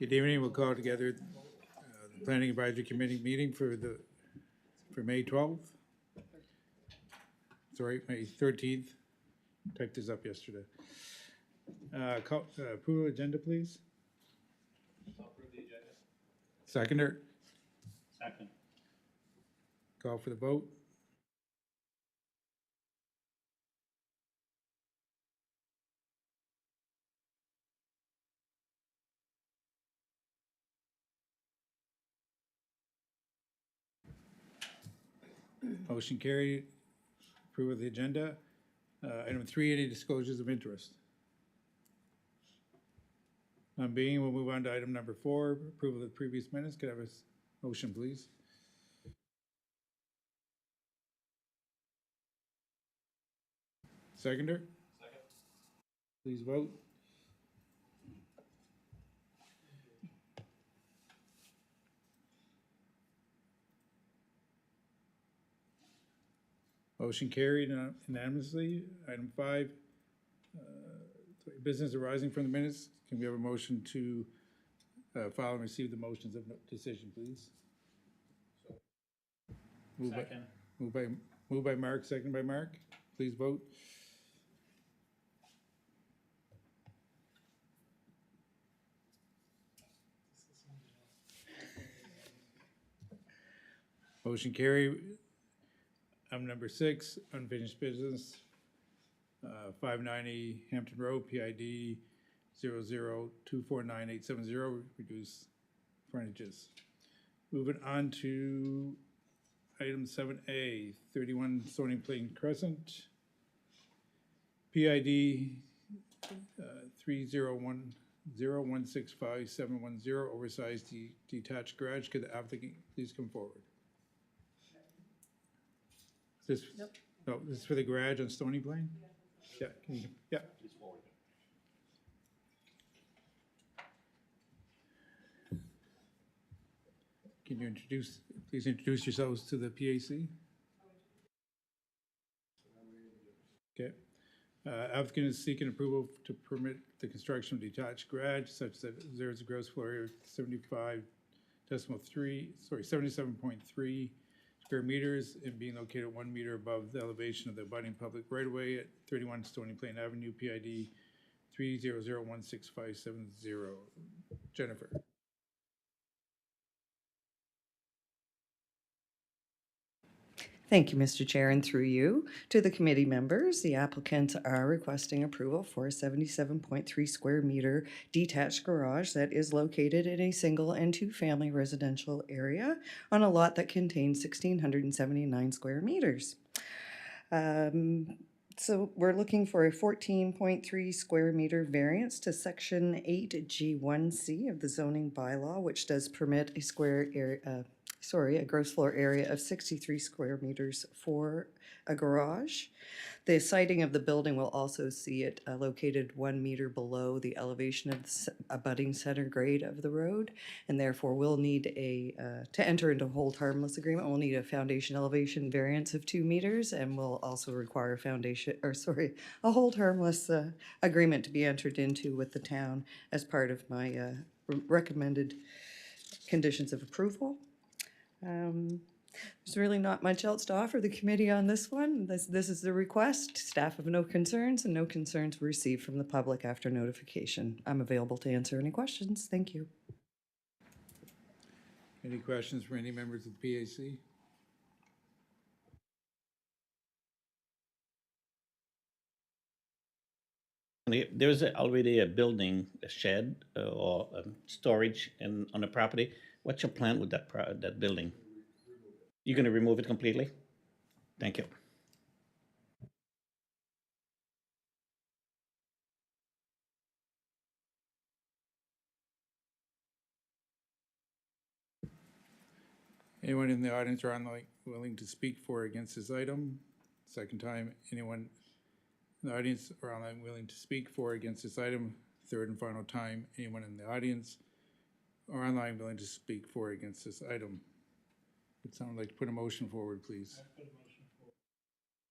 Good evening. We'll call together the Planning Advisory Committee meeting for May 12th. Sorry, May 13th. Typed this up yesterday. Approval agenda, please. I'll approve the agenda. Seconder. Second. Call for the vote. Motion carried. Approval of the agenda. Item 3, any disclosures of interest? None being, we'll move on to item number 4, approval of the previous minutes. Could I have a motion, please? Seconder? Second. Please vote. Motion carried unanimously. Item 5, business arising from the minutes. Can we have a motion to file and receive the motions of decision, please? Second. Moved by Mark, second by Mark. Please vote. Motion carried. Item number 6, unfinished business. 590 Hampton Road, PID 00249870, reduce frontages. Moving on to item 7A, 31 Stony Plain Crescent, PID 301016570, oversized detached garage. Could the applicant please come forward? Is this, Nope. No, this is for the garage on Stony Plain? Yeah, yeah. Please forward. Can you please introduce yourselves to the PAC? Okay. Applicant is seeking approval to permit the construction of detached garage such that there is a gross floor area of 77.3 square meters and being located 1 meter above the elevation of the abutting public right-of-way at 31 Stony Plain Avenue, PID 300166570. Jennifer. Thank you, Mr. Chair, and through you to the committee members. The applicants are requesting approval for a 77.3 square meter detached garage that is located in a single and two-family residential area on a lot that contains 1,679 square meters. So we're looking for a 14.3 square meter variance to section 8G1C of the zoning bylaw, which does permit a a gross floor area of 63 square meters for a garage. The siting of the building will also see it located 1 meter below the elevation of the abutting center grade of the road, and therefore will need to enter into a hold harmless agreement, we'll need a foundation elevation variance of 2 meters, and will also require a hold harmless agreement to be entered into with the town as part of my recommended conditions of approval. There's really not much else to offer the committee on this one. This is the request. Staff have no concerns, and no concerns were received from the public after notification. I'm available to answer any questions. Thank you. Any questions for any members of the PAC? There's already a building, a shed or storage on the property. What's your plan with that building? You're going to remove it completely? Thank you. Anyone in the audience or online willing to speak for or against this item? Second time, anyone in the audience or online willing to speak for or against this item? Third and final time, anyone in the audience or online willing to speak for or against this item? Would someone like to put a motion forward, please?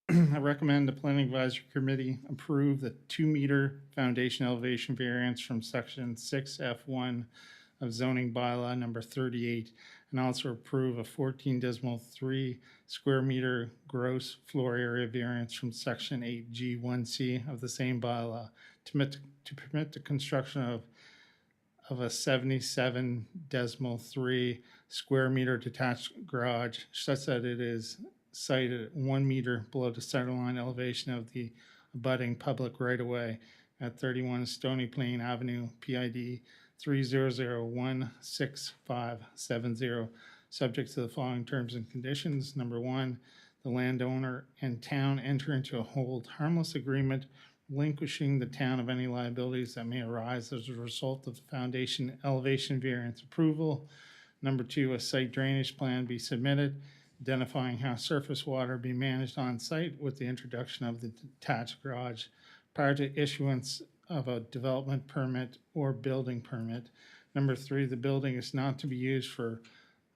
I recommend the Planning Advisory Committee approve the 2 meter foundation elevation variance from section 6F1 of zoning bylaw number 38, and also approve a 14.3 square meter gross floor area variance from section 8G1C of the same bylaw to permit the construction of a 77.3 square meter detached garage such that it is sited at 1 meter below the centerline elevation of the abutting public right-of-way at 31 Stony Plain Avenue, PID 300166570, subject to the following terms and conditions. Number one, the landowner and town enter into a hold harmless agreement relinquishing the town of any liabilities that may arise as a result of the foundation elevation variance approval. Number two, a site drainage plan be submitted identifying how surface water be managed on site with the introduction of the detached garage prior to issuance of a development permit or building permit. Number three, the building is not to be used for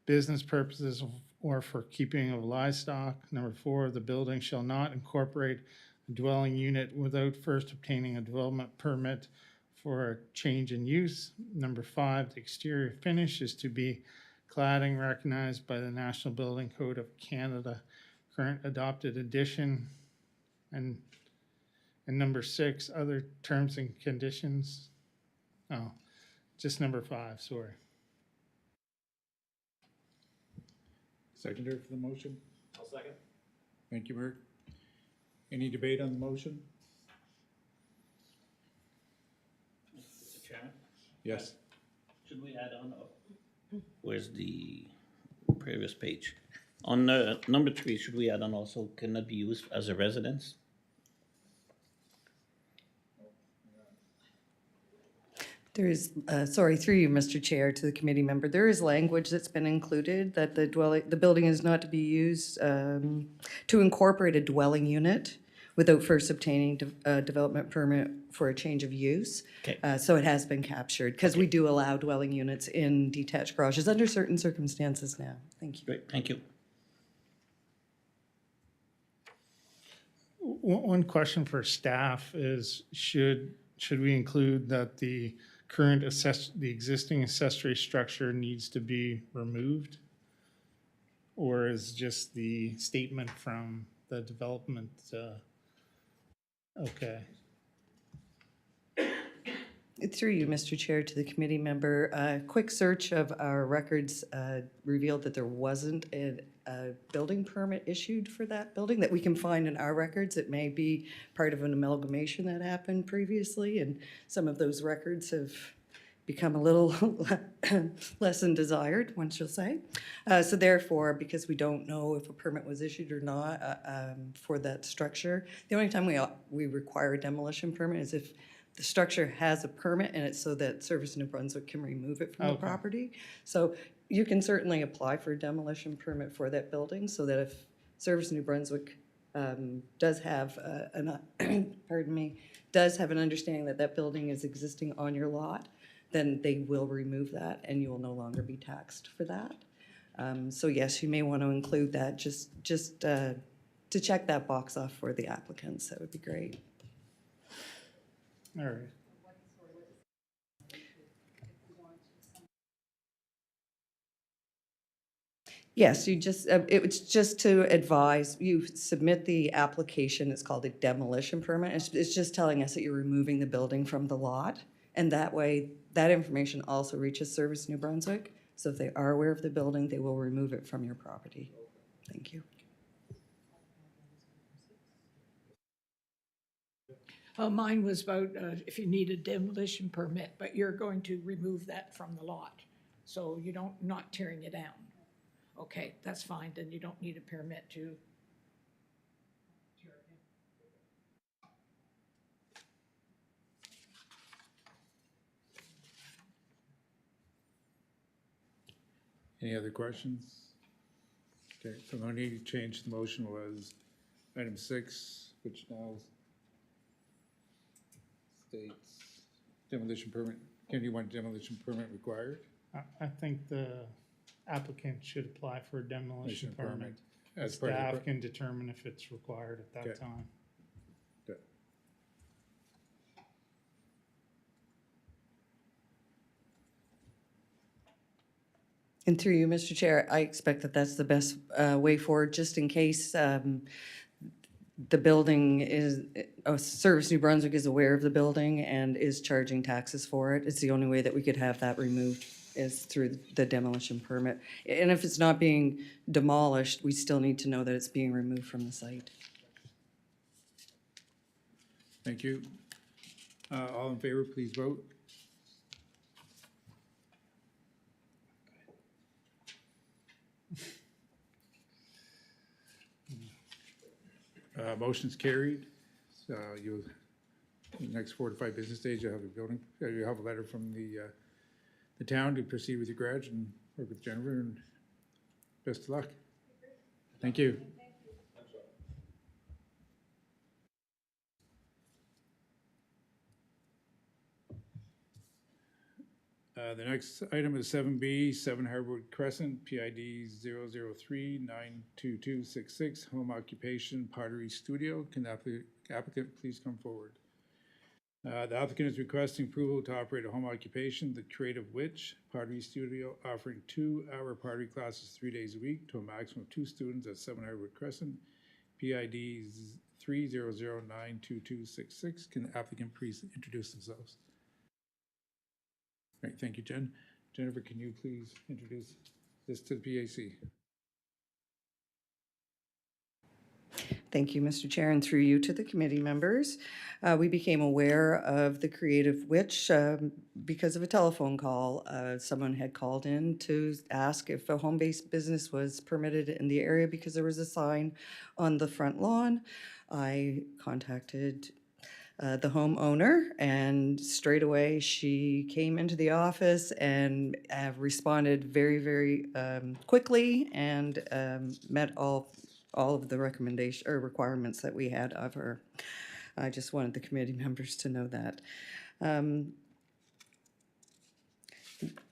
business purposes or for keeping of livestock. Number four, the building shall not incorporate a dwelling unit without first obtaining a development permit for a change in use. Number five, the exterior finish is to be cladding recognized by the National Building Code of Canada, current adopted edition. And number six, other terms and conditions. Oh, just number five, sorry. Seconder for the motion? I'll second. Thank you, Mark. Any debate on the motion? Mr. Chairman, Yes. should we add on, Where's the previous page? On number 3, should we add on also cannot be used as a residence? There is, sorry, through you, Mr. Chair, to the committee member, there is language that's been included that the building is not to be used to incorporate a dwelling unit without first obtaining a development permit for a change of use. Okay. So it has been captured, because we do allow dwelling units in detached garages under certain circumstances now. Thank you. Great, thank you. One question for staff is, should we include that the existing accessory structure needs to be removed? Or is just the statement from the development, okay? Through you, Mr. Chair, to the committee member, a quick search of our records revealed that there wasn't a building permit issued for that building that we can find in our records. It may be part of an amalgamation that happened previously, and some of those records have become a little less than desired, one shall say. So therefore, because we don't know if a permit was issued or not for that structure, the only time we require a demolition permit is if the structure has a permit and it's so that Service New Brunswick can remove it from the property. So you can certainly apply for a demolition permit for that building, so that if Service New Brunswick does have does have an understanding that that building is existing on your lot, then they will remove that and you will no longer be taxed for that. So yes, you may want to include that just to check that box off for the applicants. That would be great. All right. Yes, you just, it was just to advise, you submit the application, it's called a demolition permit. It's just telling us that you're removing the building from the lot. And that way, that information also reaches Service New Brunswick. So if they are aware of the building, they will remove it from your property. Thank you. Mine was about if you need a demolition permit, but you're going to remove that from the lot. So you don't, not tearing it down. Okay, that's fine, then you don't need a permit to tear it down. Any other questions? Okay, so the only change to the motion was item 6, which now states demolition permit. Can you want demolition permit required? I think the applicant should apply for a demolition permit. As part of the Staff can determine if it's required at that Okay. time. Good. And through you, Mr. Chair, I expect that that's the best way forward, just in case the building is, Service New Brunswick is aware of the building and is charging taxes for it. It's the only way that we could have that removed is through the demolition permit. And if it's not being demolished, we still need to know that it's being removed from the site. Thank you. All in favor, please vote. Motion's carried. So you'll, in the next 4 to 5 business days, you'll have a building, you'll have a letter from the town to proceed with your garage and work with Jennifer, and best of luck. Thank you. The next item is 7B, 7 Harwood Crescent, PID 003-92266, home occupation pottery studio. Can the applicant please come forward? The applicant is requesting approval to operate a home occupation, the Creative Witch Pottery Studio, offering 2-hour pottery classes 3 days a week to a maximum of 2 students at 7 Harwood Crescent, PID 300-92266. Can the applicant please introduce themselves? Great, thank you, Jen. Jennifer, can you please introduce this to the PAC? Thank you, Mr. Chair, and through you to the committee members. We became aware of the Creative Witch because of a telephone call. Someone had called in to ask if a home-based business was permitted in the area because there was a sign on the front lawn. I contacted the homeowner, and straight away she came into the office and responded very, very quickly and met all of the recommendation or requirements that we had of her. I just wanted the committee members to know that.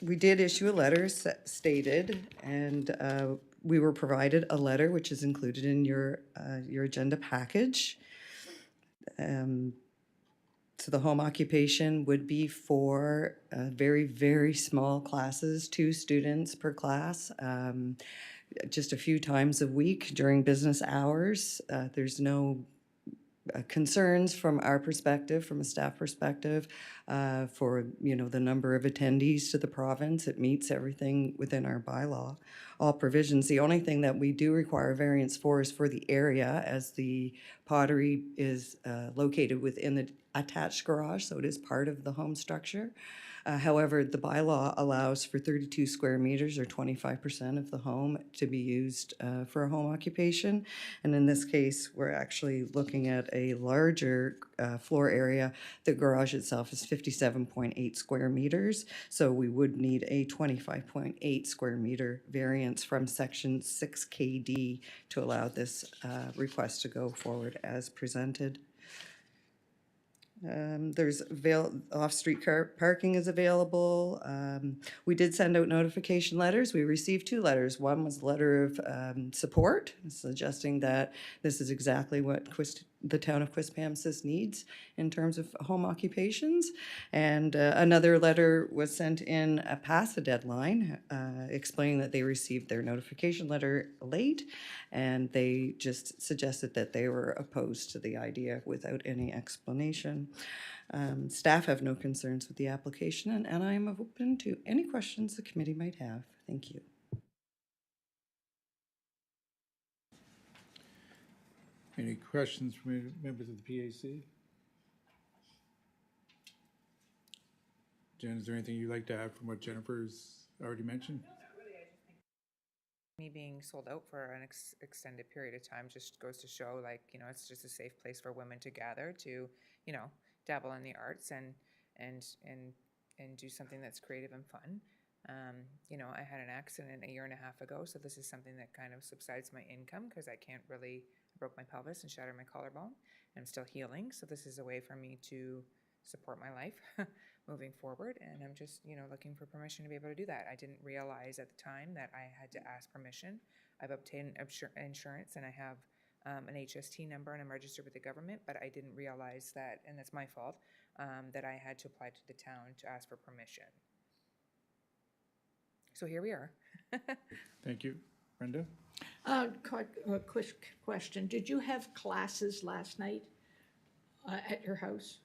We did issue a letter stated, and we were provided a letter which is included in your agenda package. So the home occupation would be for very, very small classes, 2 students per class, just a few times a week during business hours. There's no concerns from our perspective, from a staff perspective, for the number of attendees to the province. It meets everything within our bylaw, all provisions. The only thing that we do require variance for is for the area, as the pottery is located within the attached garage, so it is part of the home structure. However, the bylaw allows for 32 square meters or 25% of the home to be used for a home occupation. And in this case, we're actually looking at a larger floor area. The garage itself is 57.8 square meters, so we would need a 25.8 square meter variance from section 6KD to allow this request to go forward as presented. There's off-street parking is available. We did send out notification letters. We received 2 letters. One was a letter of support, suggesting that this is exactly what the town of Quispamsis needs in terms of home occupations. And another letter was sent in past the deadline, explaining that they received their notification letter late, and they just suggested that they were opposed to the idea without any explanation. Staff have no concerns with the application, and I am open to any questions the committee might have. Thank you. Any questions from members of the PAC? Jen, is there anything you'd like to add from what Jennifer's already mentioned? Me being sold out for an extended period of time just goes to show, like, it's just a safe place for women to gather to, dabble in the arts and do something that's creative and fun. I had an accident a year and a half ago, so this is something that kind of subsides my income because I broke my pelvis and shattered my collarbone. I'm still healing, so this is a way for me to support my life moving forward, and I'm just looking for permission to be able to do that. I didn't realize at the time that I had to ask permission. I've obtained insurance and I have an HST number and I'm registered with the government, but I didn't realize that, and that's my fault, that I had to apply to the town to ask for permission. So here we are. Thank you. Brenda? Quick question. Did you have classes last night at your house?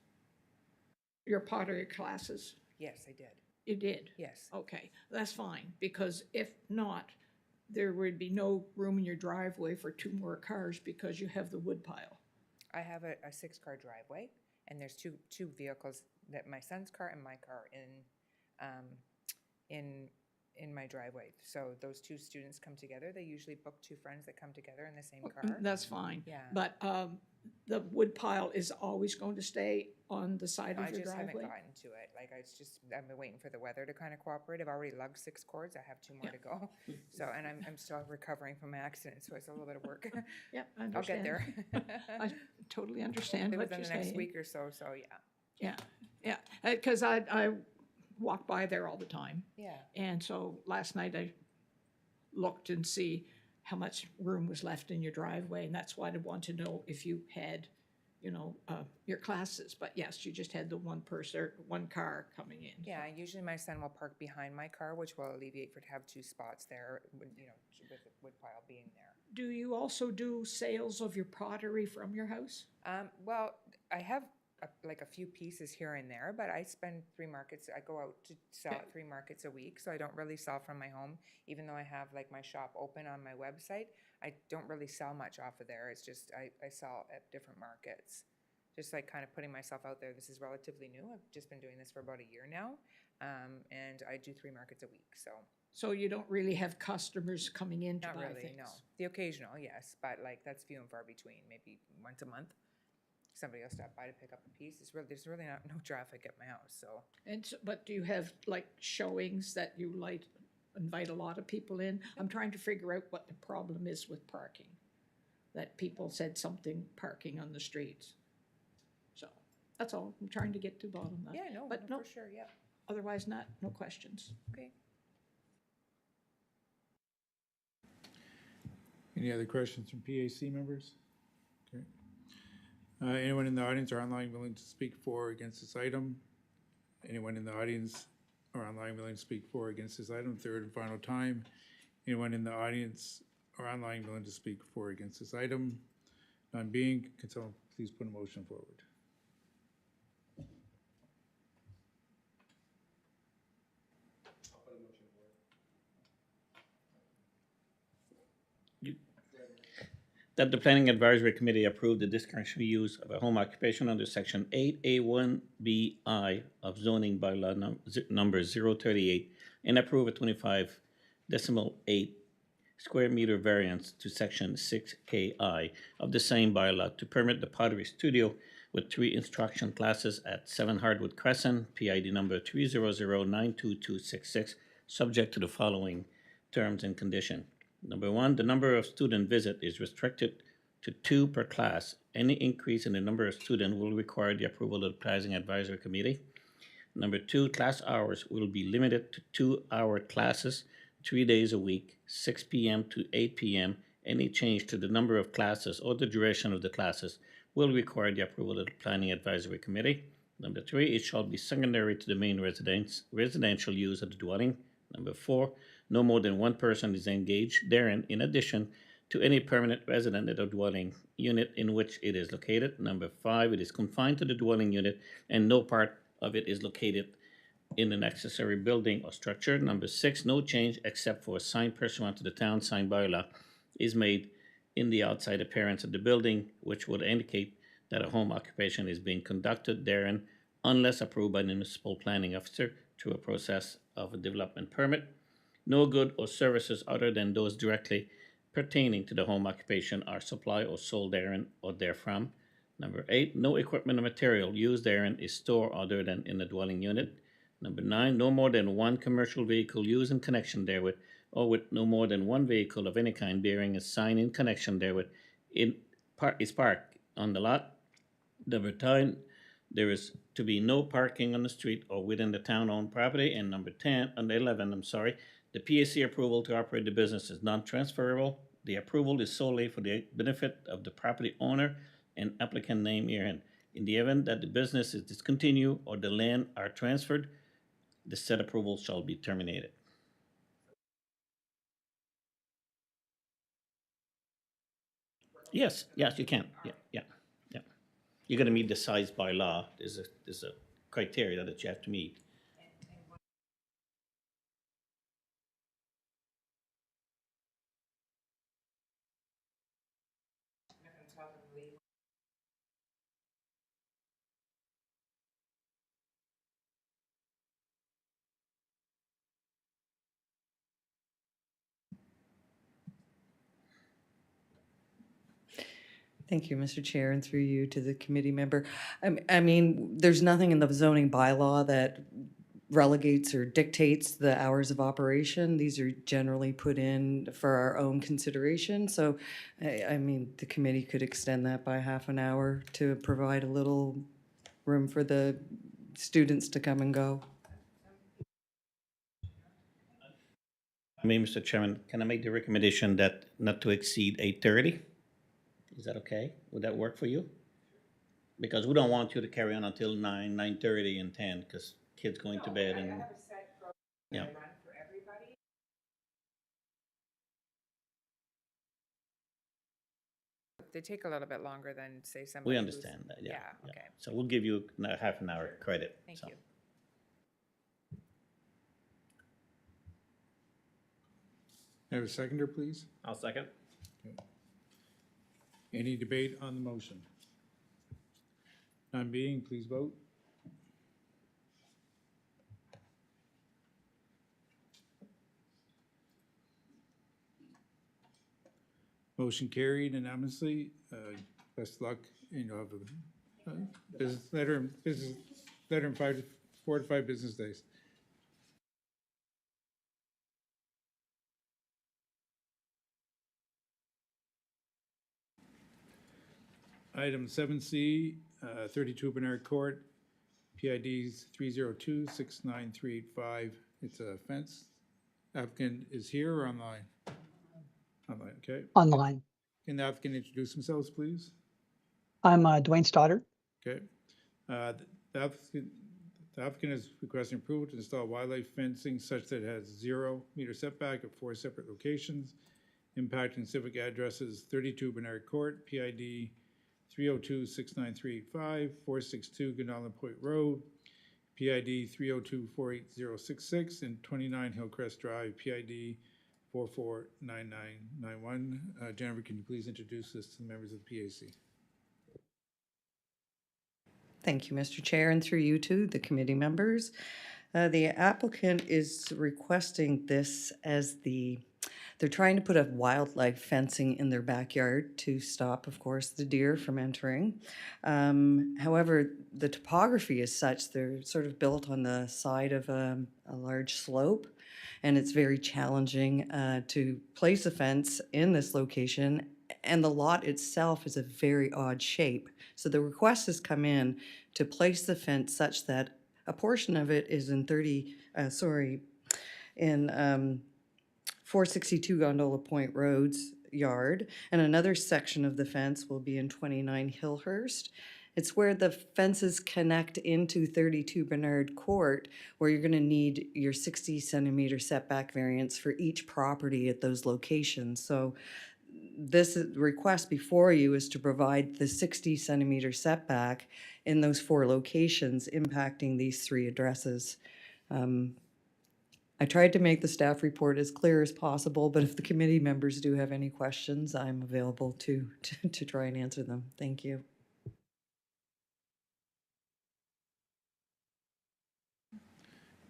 Your pottery classes? Yes, I did. You did? Yes. Okay, that's fine, because if not, there would be no room in your driveway for 2 more cars because you have the wood pile. I have a 6-car driveway, and there's two vehicles, that my son's car and my car in my driveway. So those 2 students come together. They usually book 2 friends that come together in the same car. That's fine. Yeah. But the wood pile is always going to stay on the side I of your just haven't driveway? gotten to it. Like, I've been waiting for the weather to kind of cooperate. I've already lugged 6 cords. I have 2 more to go. So, and I'm still recovering from my accident, so it's a little bit of work. Yep, I I'll understand. get there. I totally understand what Within you're the next saying. week or so, so yeah. Yeah, because I walk by there all the time. Yeah. And so last night I looked and see how much room was left in your driveway, and that's why I want to know if you had, your classes. But yes, you just had the one car coming in. Yeah, usually my son will park behind my car, which will alleviate to have 2 spots there, with the wood pile being there. Do you also do sales of your pottery from your house? Well, I have like a few pieces here and there, but I spend 3 markets. I go out to sell at 3 markets a week, so I don't really sell from my home. Even though I have like my shop open on my website, I don't really sell much off of there. It's just I sell at different markets. Just like kind of putting myself out there. This is relatively new. I've just been doing this for about a year now, and I do 3 markets a week. So you don't really have customers coming in to Not buy really, things? no. The occasional, yes, but like that's few and far between. Maybe once a month, somebody will stop by to pick up a piece. There's really no traffic at my house, so. But do you have like showings that you invite a lot of people in? I'm trying to figure out what the problem is with parking. That people said something parking on the streets. So that's all. I'm trying to get to the bottom of that. Yeah, no, But no, no, for sure, yeah. otherwise not, no questions. Okay. Any other questions from PAC members? Okay. Anyone in the audience or online willing to speak for or against this item? Anyone in the audience or online willing to speak for or against this item? Third and final time. Anyone in the audience or online willing to speak for or against this item? None being, can someone please put a motion forward? That the Planning Advisory Committee approved the discretionary use of a home occupation under Section 8A1BI of zoning bylaw number 038 and approve a 25.8 square meter variance to Section 6KI of the same bylaw to permit the pottery studio with 3 instruction classes at 7 Hardwood Crescent, PID number 300922266, subject to the following terms and condition. Number 1, the number of student visit is restricted to 2 per class. Any increase in the number of students will require the approval of the Planning Advisory Committee. Number 2, class hours will be limited to 2-hour classes, 3 days a week, 6 p.m. to 8 p.m. Any change to the number of classes or the duration of the classes will require the approval of the Planning Advisory Committee. Number 3, it shall be secondary to the main residential use of the dwelling. Number 4, no more than 1 person is engaged therein in addition to any permanent resident of the dwelling unit in which it is located. Number 5, it is confined to the dwelling unit and no part of it is located in an accessory building or structure. Number 6, no change except for a sign pursuant to the town sign bylaw is made in the outside appearance of the building, which would indicate that a home occupation is being conducted therein unless approved by the municipal planning officer through a process of a development permit. No good or services other than those directly pertaining to the home occupation are supplied or sold therein or therefrom. Number 8, no equipment or material used therein is stored other than in the dwelling unit. Number 9, no more than 1 commercial vehicle used in connection therewith or with no more than 1 vehicle of any kind bearing a sign in connection therewith is parked on the lot. Number 10, there is to be no parking on the street or within the town-owned property. And number 11, the PAC approval to operate the business is non-transferable. The approval is solely for the benefit of the property owner and applicant name herein. In the event that the business is discontinued or the land are transferred, the said approval shall be terminated. Yes, yes, you can, yeah, yeah, yeah. You're gonna meet the size by law, there's a criteria that you have to meet. Thank you, Mr. Chair, and through you to the committee member. I mean, there's nothing in the zoning bylaw that relegates or dictates the hours of operation. These are generally put in for our own consideration. So, I mean, the committee could extend that by half an hour to provide a little room for the students to come and go. I mean, Mr. Chairman, can I make the recommendation that not to exceed 8:30? Is that okay? Would that work for you? Because we don't want you to carry on until 9:30 and 10, because kids going to bed and, yeah. They take a little bit longer than, say, somebody We who's- understand that, yeah. Yeah, okay, So we'll give you half an hour credit. thank so. you. Have a seconder, please? I'll second. Any debate on the motion? None being, please vote. Motion carried unanimously. Best of luck, and you'll have a business letter in 4 to 5 business days. Item 7C, 32 Bernard Court, PIDs 302-69385. It's a fence. Applicant is here or online? Online, okay. Online. Can the applicant introduce themselves, please? I'm Dwayne Stoddard. Okay. The applicant is requesting approval to install wildlife fencing such that it has 0-meter setback at 4 separate locations, impacting civic addresses 32 Bernard Court, PID 302-69385, 462 Gunalin Point Road, PID 302-48066, and 29 Hillcrest Drive, PID 449991. Jennifer, can you please introduce this to the members of the PAC? Thank you, Mr. Chair, and through you to the committee members. The applicant is requesting this as they're trying to put up wildlife fencing in their backyard to stop, of course, the deer from entering. However, the topography is such, they're sort of built on the side of a large slope, and it's very challenging to place a fence in this location, and the lot itself is a very odd shape. So the request has come in to place the fence such that a portion of it is in 462 Gondola Point Road's yard, and another section of the fence will be in 29 Hillhurst. It's where the fences connect into 32 Bernard Court, where you're gonna need your 60 centimeter setback variance for each property at those locations. So this request before you is to provide the 60 centimeter setback in those 4 locations impacting these 3 addresses. I tried to make the staff report as clear as possible, but if the committee members do have any questions, I'm available to try and answer them. Thank you.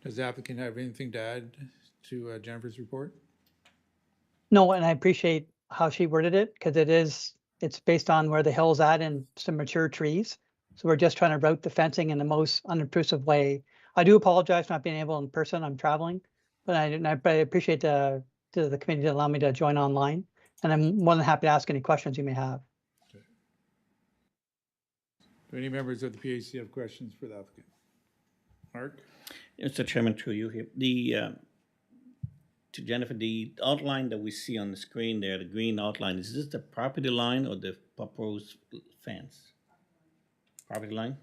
Does the applicant have anything to add to Jennifer's report? No, and I appreciate how she worded it because it's based on where the hill's at and some mature trees. So we're just trying to route the fencing in the most unobtrusive way. I do apologize for not being able in person. I'm traveling, but I appreciate the committee to allow me to join online. And I'm more than happy to ask any questions you may have. Do any members of the PAC have questions for the applicant? Mark? Mr. Chairman, through you here, to Jennifer, the outline that we see on the screen there, the green outline, is this the property line or the proposed fence? Property line?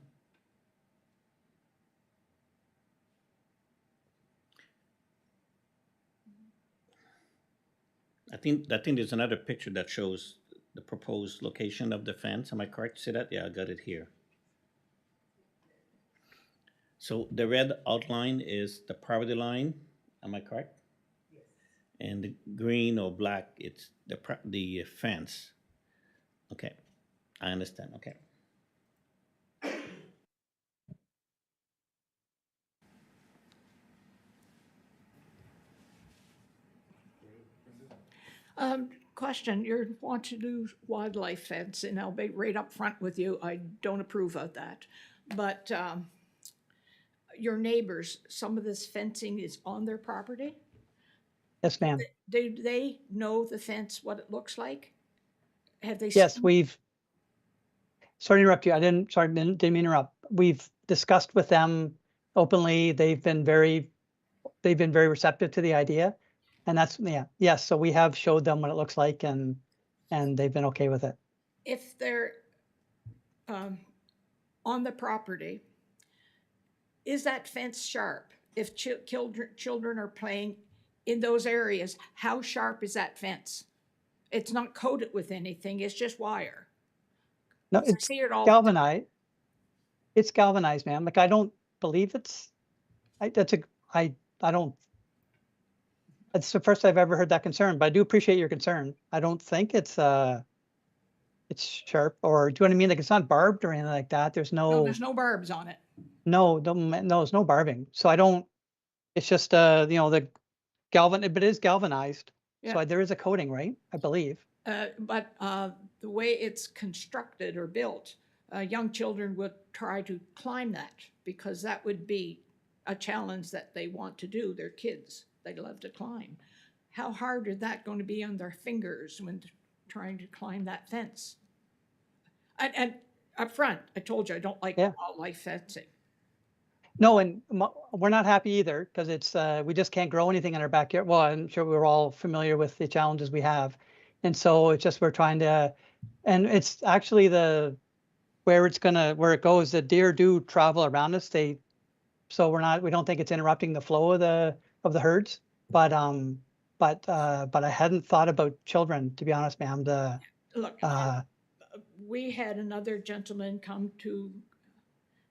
I think there's another picture that shows the proposed location of the fence. Am I correct to say that? Yeah, I got it here. So the red outline is the property line. Am I correct? Yes. And the green or black, it's the fence. Okay, I understand. Okay. Question, you want to do wildlife fence, and I'll be right up front with you, I don't approve of that. But your neighbors, some of this fencing is on their property? Yes, ma'am. Do they know the fence, what it looks like? Have they? Yes, seen- sorry to interrupt you. Didn't mean to interrupt. We've discussed with them openly. They've been very receptive to the idea. And that's, yeah, yes. So we have showed them what it looks like and they've been okay with it. If they're on the property, is that fence sharp? If children are playing in those areas, how sharp is that fence? It's not coated with anything, it's just wire. No, 'Cause I it's see it all. galvanized. It's galvanized, ma'am. Like, I don't believe it's, I don't, it's the first I've ever heard that concern, but I do appreciate your concern. I don't think it's sharp, or do you know what I mean? Like, it's not barbed or anything like that. There's No, no, there's no barbs on it. no, there's no barbing. So I don't, it's just, the but it is galvanized. Yeah. So there is a coating, right? I believe. But the way it's constructed or built, young children would try to climb that because that would be a challenge that they want to do. They're kids, they love to climb. How hard is that going to be on their fingers when trying to climb that fence? And up front, I told you I don't like wildlife fencing. No, and we're not happy either because it's, we just can't grow anything in our backyard. Well, I'm sure we're all familiar with the challenges we have. And so it's just, we're trying to, and it's actually where it goes, the deer do travel around us. So we don't think it's interrupting the flow of the herds. But I hadn't thought about children, to be honest, ma'am. Look, we had another gentleman come to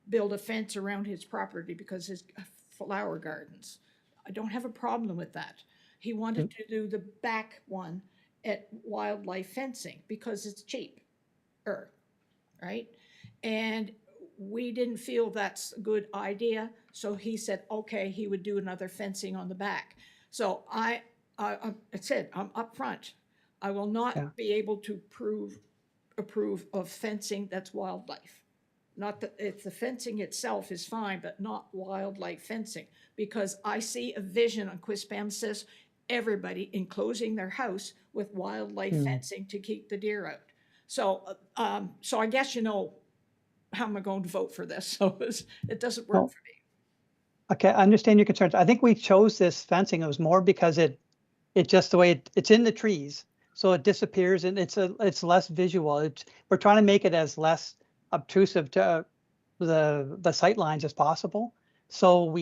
build a fence around his property because his flower gardens. I don't have a problem with that. He wanted to do the back one at wildlife fencing because it's cheaper, right? And we didn't feel that's a good idea, so he said, okay, he would do another fencing on the back. So I said, I'm upfront. I will not be able to approve of fencing that's wildlife. Not that it's the fencing itself is fine, but not wildlife fencing, because I see a vision on Quispamsis, everybody enclosing their house with wildlife fencing to keep the deer out. So, so I guess you know how am I going to vote for this? So it doesn't work for me. Okay, I understand your concerns. I think we chose this fencing. It was more because it just the way it's in the trees, so it disappears and it's less visual. We're trying to make it as less obtrusive to the sight lines as possible. So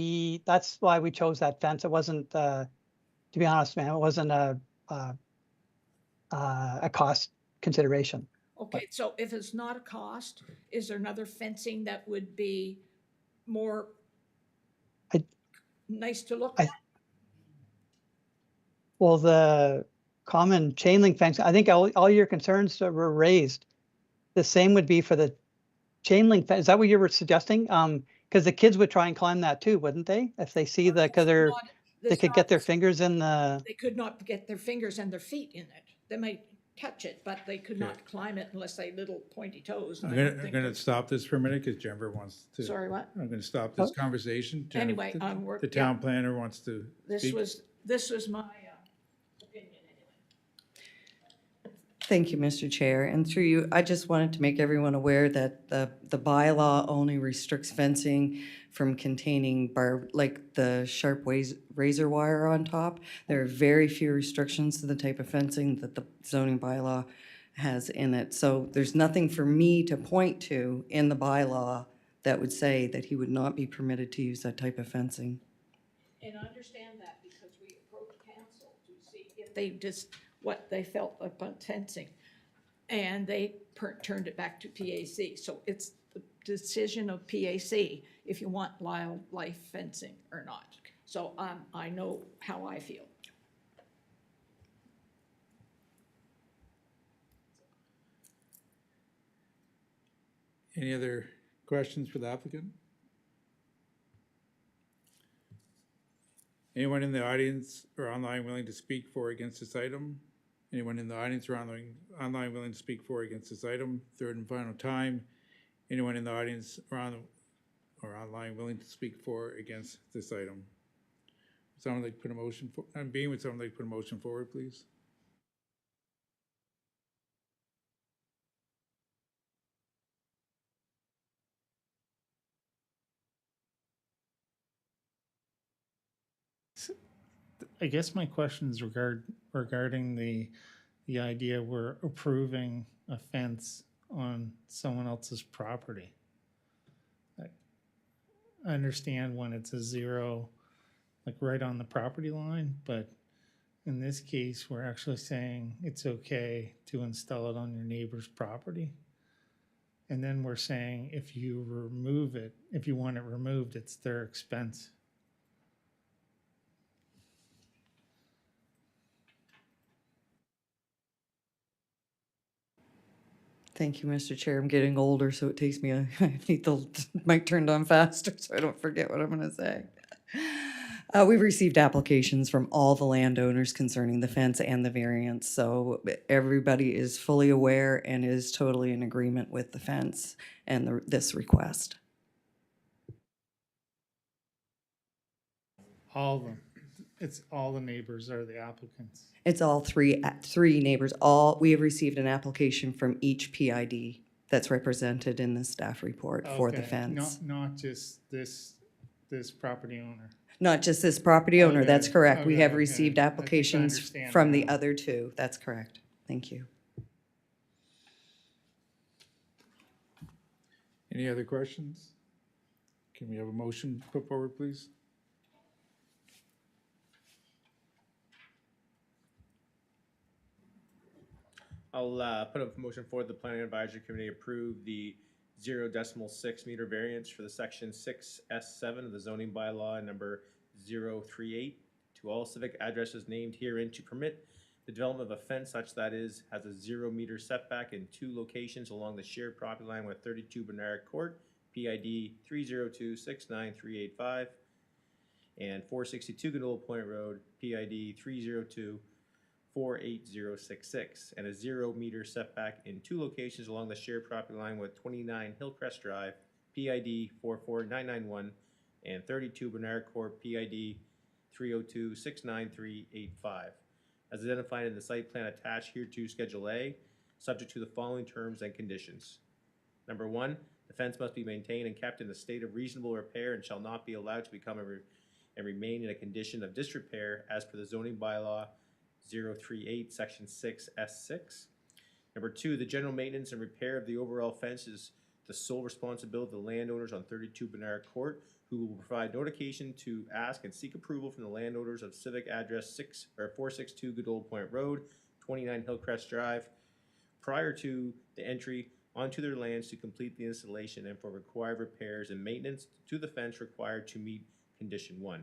that's why we chose that fence. It wasn't, to be honest, man, it wasn't a cost consideration. Okay, so if it's not a cost, is there another fencing that would be more nice to look at? Well, the common chain link fence, I think all your concerns that were raised, the same would be for the chain link fence. Is that what you were suggesting? Because the kids would try and climb that too, wouldn't they? If they see because they could get their fingers in the. They could not get their fingers and their feet in it. They might touch it, but they could not climb it unless they had little pointy toes. I'm gonna stop this for a minute because Jennifer wants to. Sorry, what? I'm gonna stop this conversation. Anyway, the town planner wants to speak. This was my opinion anyway. Thank you, Mr. Chair. And through you, I just wanted to make everyone aware that the bylaw only restricts fencing from containing like the sharp razor wire on top. There are very few restrictions to the type of fencing that the zoning bylaw has in it. So there's nothing for me to point to in the bylaw that would say that he would not be permitted to use that type of fencing. And I understand that because we approached council to see if they just, what they felt about fencing. and they turned it back to PAC. So it's the decision of PAC if you want wildlife fencing or not. So I know how I feel. Any other questions for the applicant? Anyone in the audience or online willing to speak for or against this item? Anyone in the audience or online willing to speak for or against this item? Third and final time. Anyone in the audience or online willing to speak for or against this item? Someone like to put a motion for, would someone like to put a motion forward, please? I guess my question is regarding the idea we're approving a fence on someone else's property. I understand when it's a zero, like right on the property line, but in this case, we're actually saying it's okay to install it on your neighbor's property. And then we're saying if you remove it, if you want it removed, it's their expense. Thank you, Mr. Chair. I'm getting older, so it takes me, I need the mic turned on faster so I don't forget what I'm going to say. We've received applications from all the landowners concerning the fence and the variance, so everybody is fully aware and is totally in agreement with the fence and this request. All of them. It's all the neighbors are the applicants. It's all three neighbors. We have received an application from each PID that's represented in the staff report for the Okay, fence. Not just this property owner. Not just this property owner, that's Okay, correct. We have okay, received I think I applications understand from the now. other two. That's correct. Thank you. Any other questions? Can we have a motion put forward, please? I'll put a motion forward. The Planning Advisory Committee approve the 0.6 meter variance for the section 6S7 of the zoning bylaw number 038 to all civic addresses named herein to permit the development of a fence such that has a 0 meter setback in 2 locations along the shared property line with 32 Bernard Court, PID 302-69385, and 462 Ganola Point Road, PID 302-48066, and a 0 meter setback in 2 locations along the shared property line with 29 Hillcrest Drive, PID 44991, and 32 Bernard Court, PID 302-69385, as identified in the site plan attached hereto Schedule A, subject to the following terms and conditions. Number 1, the fence must be maintained and kept in a state of reasonable repair and shall not be allowed to become and remain in a condition of disrepair as per the zoning bylaw 038, section 6S6. Number 2, the general maintenance and repair of the overall fence is the sole responsibility of the landowners on 32 Bernard Court, who will provide notification to ask and seek approval from the landowners of civic address 462 Good Old Point Road, 29 Hillcrest Drive, prior to the entry onto their lands to complete the installation and for required repairs and maintenance to the fence required to meet condition 1.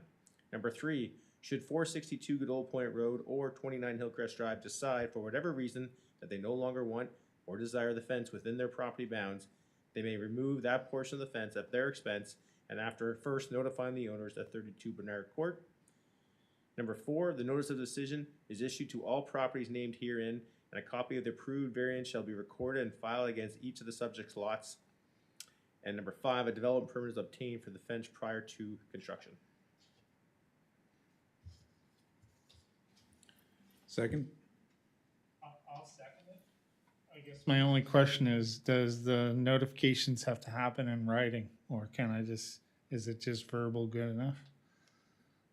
Number 3, should 462 Good Old Point Road or 29 Hillcrest Drive decide for whatever reason that they no longer want or desire the fence within their property bounds, they may remove that portion of the fence at their expense and after first notifying the owners at 32 Bernard Court. Number 4, the notice of decision is issued to all properties named herein, and a copy of the approved variance shall be recorded and filed against each of the subject lots. And number 5, a development permit is obtained for the fence prior to construction. Second? I'll second it. I guess my only question is, does the notifications have to happen in writing, or can I just, is it just verbal good enough?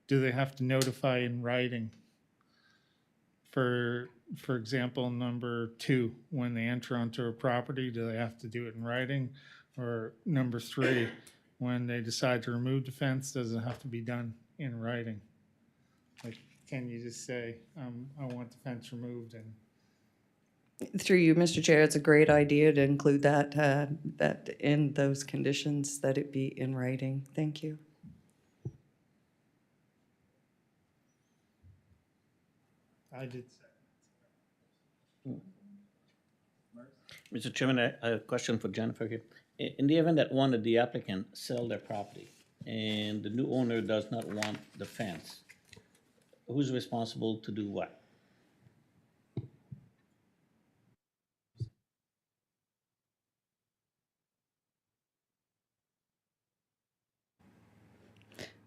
Do they have to notify in writing? For example, number 2, when they enter onto a property, do they have to do it in writing? Or number 3, when they decide to remove the fence, does it have to be done in writing? Like, can you just say, I want the fence removed, and Through you, Mr. Chair, it's a great idea to include that, that in those conditions, that it be in writing. Thank you. I did. Mr. Chairman, I have a question for Jennifer here. In the event that one of the applicant sell their property and the new owner does not want the fence, who's responsible to do what?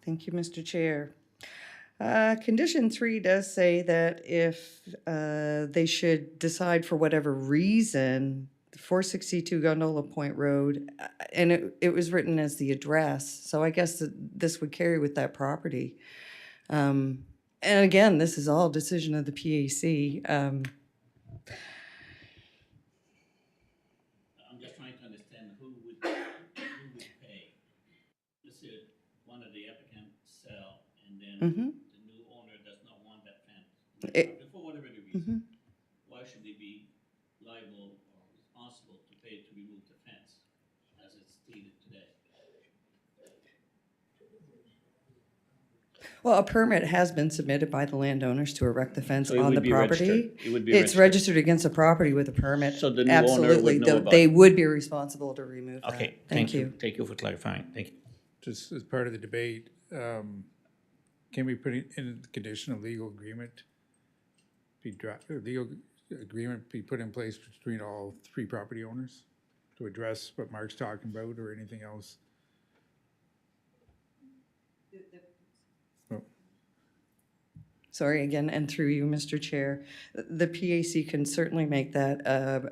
Thank you, Mr. Chair. Condition 3 does say that if they should decide for whatever reason, 462 Gondola Point Road, and it was written as the address, so I guess that this would carry with that property. And again, this is all decision of the PAC. I'm just trying to understand who would pay. Let's say one of the applicants sell and then Mhm. the new owner does not want that fence. For whatever the reason, why should they be liable or responsible to pay to remove the fence as it's stated today? Well, a permit has been submitted by the landowners to erect the fence So it on the would be registered. property. It would be It's registered. registered against the property with a permit. So the new owner would Absolutely. know about They it. would be responsible to remove that. Okay, Thank you. Thank you for clarifying. Thank you. Just as part of the debate, can we put it in the condition of legal agreement? Legal agreement be put in place between all 3 property owners to address what Mark's talking about or anything else? Sorry again, and through you, Mr. Chair, the PAC can certainly make that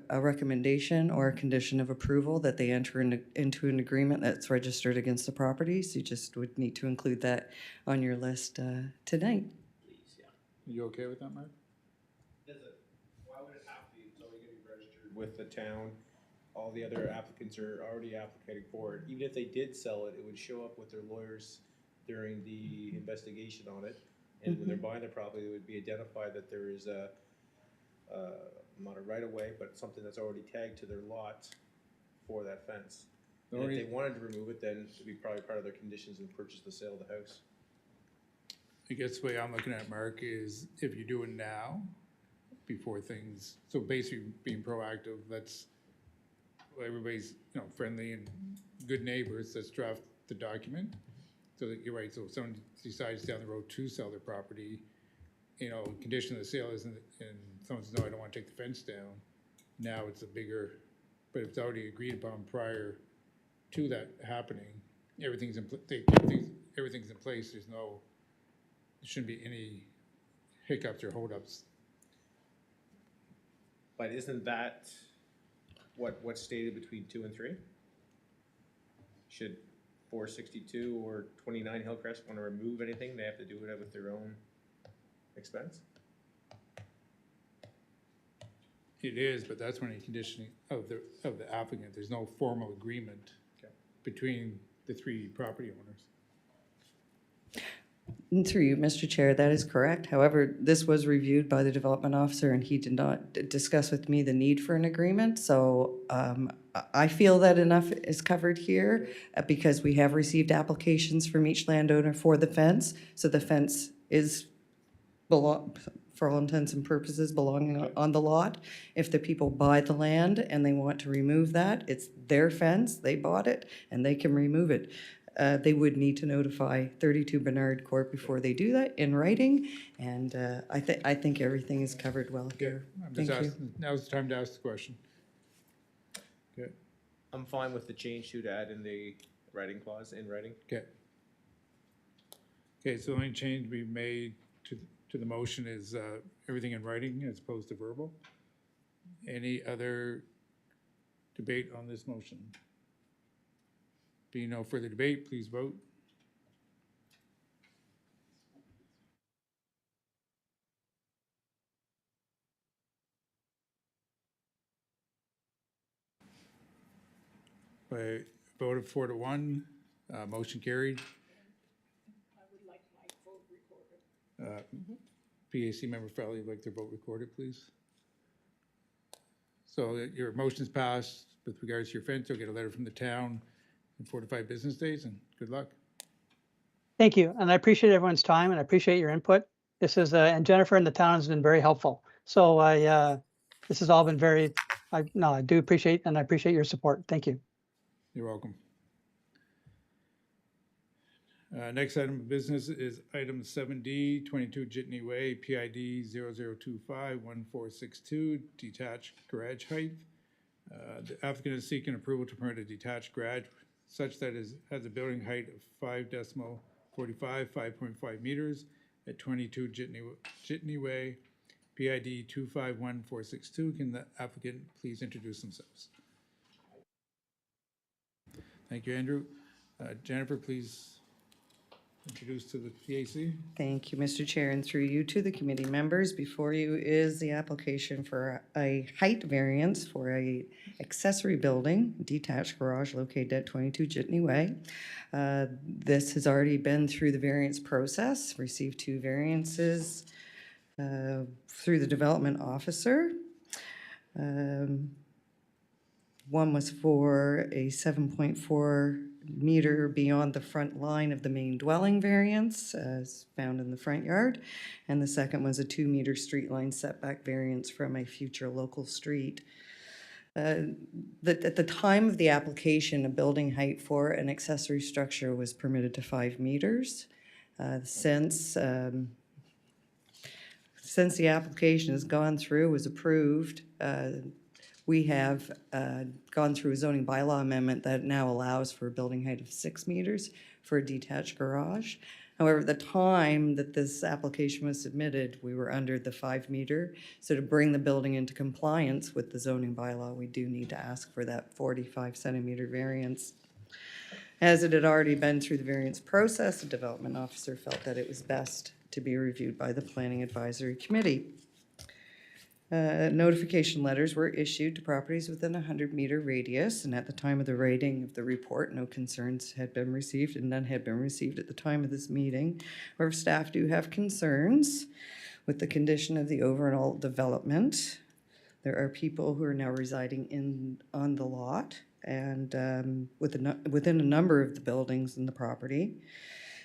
a recommendation or a condition of approval that they enter into an agreement that's registered against the properties. You just would need to include that on your list tonight. You okay with that, Mark? Why would it have to be? It's already gonna be registered with the town. All the other applicants are already applying for it. Even if they did sell it, it would show up with their lawyers during the investigation on it. And when they're buying the property, it would be identified that there is not a right of way, but something that's already tagged to their lot for that fence. And if they wanted to remove it, then it'd be probably part of their conditions and purchase the sale of the house. I guess the way I'm looking at it, Mark, is if you do it now, before things, so basically being proactive, let's, everybody's, friendly and good neighbors, let's draft the document. So that you're right, so if someone decides down the road to sell their property, condition of the sale isn't, and someone says, no, I don't want to take the fence down. Now it's a bigger, but if it's already agreed upon prior to that happening, everything's in place, there shouldn't be any hiccups or holdups. But isn't that what's stated between 2 and 3? Should 462 or 29 Hillcrest want to remove anything, they have to do it with their own expense? It is, but that's when a conditioning of the applicant, there's no formal agreement between the 3 property owners. And through you, Mr. Chair, that is correct. However, this was reviewed by the development officer and he did not discuss with me the need for an agreement. So I feel that enough is covered here because we have received applications from each landowner for the fence. So the fence is, for all intents and purposes, belonging on the lot. If the people buy the land and they want to remove that, it's their fence, they bought it, and they can remove it. They would need to notify 32 Bernard Court before they do that in writing, and I think everything is covered well here. I'm just Thank you. asking, now's the time to ask the question. Okay, I'm fine with the change to add in the writing clause in writing. okay. Okay, so the only change we made to the motion is everything in writing as opposed to verbal. Any other debate on this motion? Being no further debate, please vote. By a vote of 4 to 1, motion carried. I would like my vote recorded. PAC member Farrell, you'd like their vote recorded, please? So your motion's passed with regards to your fence. You'll get a letter from the town in 4 to 5 business days, and good luck. Thank you, and I appreciate everyone's time, and I appreciate your input. This is, and Jennifer and the town has been very helpful. So this has all been very, I do appreciate, and I appreciate your support. Thank you. You're welcome. Next item of business is item 7D, 22 Jitney Way, PID 00251462, detached garage height. The applicant is seeking approval to permit a detached garage such that it has a building height of 5.45, 5.5 meters at 22 Jitney Way, PID 251462. Can the applicant please introduce themselves? Thank you, Andrew. Jennifer, please introduce to the PAC. Thank you, Mr. Chair, and through you to the committee members. Before you is the application for a height variance for a accessory building, detached garage located at 22 Jitney Way. This has already been through the variance process, received 2 variances through the development officer. One was for a 7.4 meter beyond the front line of the main dwelling variance as found in the front yard. And the second was a 2 meter street line setback variance from a future local street. At the time of the application, a building height for an accessory structure was permitted to 5 meters. Since the application has gone through, was approved, we have gone through a zoning bylaw amendment that now allows for a building height of 6 meters for a detached garage. However, at the time that this application was submitted, we were under the 5 meter. So to bring the building into compliance with the zoning bylaw, we do need to ask for that 45 centimeter variance. As it had already been through the variance process, the development officer felt that it was best to be reviewed by the Planning Advisory Committee. Notification letters were issued to properties within a 100-meter radius, and at the time of the rating of the report, no concerns had been received, and none had been received at the time of this meeting. However, staff do have concerns with the condition of the overall development. There are people who are now residing on the lot and within a number of the buildings in the property.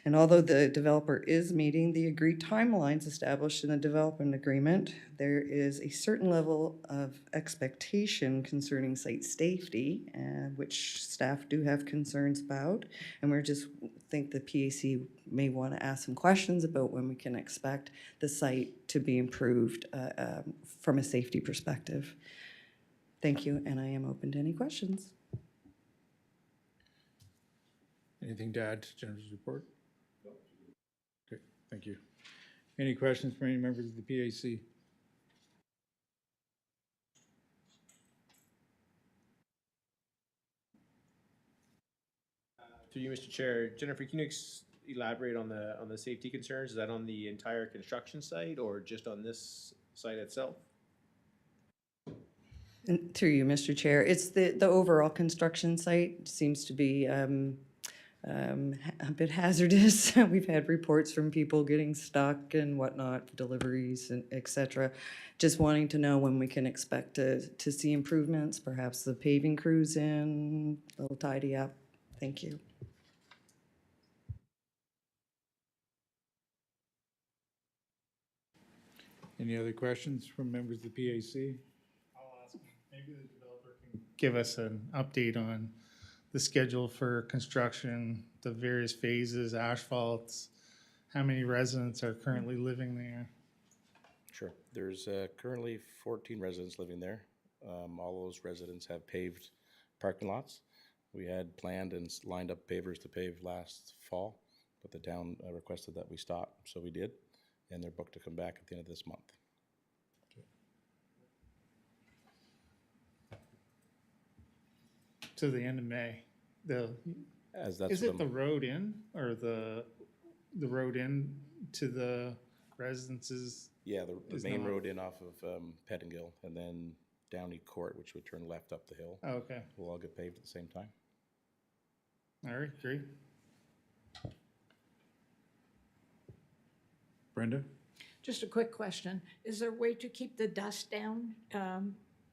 And although the developer is meeting the agreed timelines established in the development agreement, there is a certain level of expectation concerning site safety, which staff do have concerns about. And we just think the PAC may want to ask some questions about when we can expect the site to be improved from a safety perspective. Thank you, and I am open to any questions. Anything to add to Jennifer's report? Okay, thank you. Any questions from any members of the PAC? Through you, Mr. Chair, Jennifer, can you elaborate on the safety concerns? Is that on the entire construction site or just on this site itself? And through you, Mr. Chair, it's the overall construction site seems to be a bit hazardous. We've had reports from people getting stuck and whatnot, deliveries and et cetera. Just wanting to know when we can expect to see improvements, perhaps the paving crews in, a little tidy up. Thank you. Any other questions from members of the PAC? I'll ask, maybe the developer can give us an update on the schedule for construction, the various phases, asphalts, how many residents are currently living there? Sure. There's currently 14 residents living there. All those residents have paved parking lots. We had planned and lined up pavers to pave last fall, but the town requested that we stop, so we did, and they're booked to come back at the end of this month. To the end of May. As that's Is it the road in or the road in to the residences? yeah, the is main not- road in off of Pettingill, and then Downey Court, which would turn left up the hill, Oh, okay, will all get paved at the same time. all right, great. Brenda? Just a quick question. Is there a way to keep the dust down?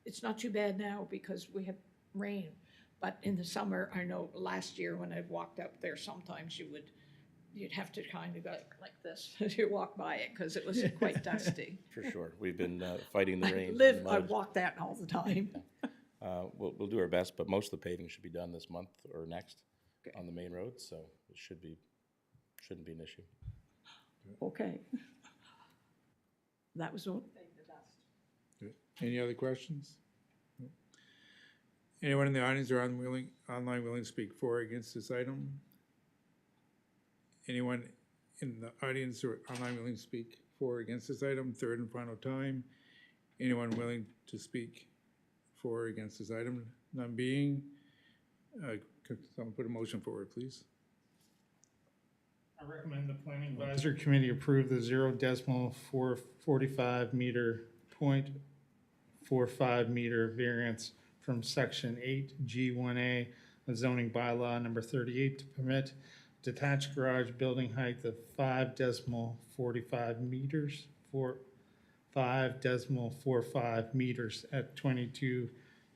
it's not too bad now because we have rain. But in the summer, I know last year when I walked up there, sometimes you'd have to kind of go like this as you walk by it because it was quite dusty. For sure. We've been fighting the rain. I walk that all the time. We'll do our best, but most of the paving should be done this month or next Okay. on the main road, so it shouldn't be an issue. Okay. That was all. Good. Any other questions? No. Anyone in the audience or online willing to speak for or against this item? Anyone in the audience or online willing to speak for or against this item? Third and final time. Anyone willing to speak for or against this item? None being. Could someone put a motion forward, please? I recommend the Planning Advisory Committee approve the 0.445 meter, 0.45 meter variance from section 8G1A of zoning bylaw number 38 to permit detached garage building height of 5.45 meters for 5.45 meters at 22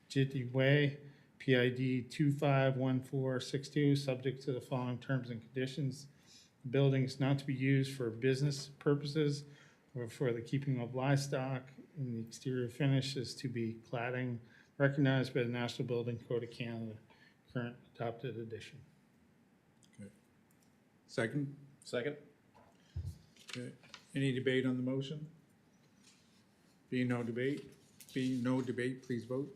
Jitty Way, PID 251462, subject to the following terms and conditions. The building is not to be used for business purposes or for the keeping of livestock, and the exterior finish is to be cladding recognized by the National Building Code of Canada, current adopted edition. Okay. Second? Second? Okay. Any debate on the motion? Being no debate, please vote.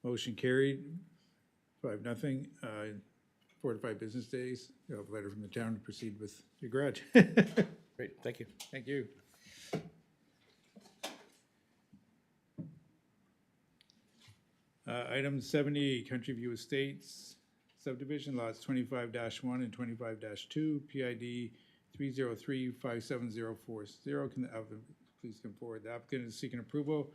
Motion carried, 5-0. 4 to 5 business days. You'll have a letter from the town to proceed with your garage. Great, thank you. Thank you. Item 70, Country View Estates subdivision, lots 25-1 and 25-2, PID 303-57040. Can the applicant please come forward? The applicant is seeking approval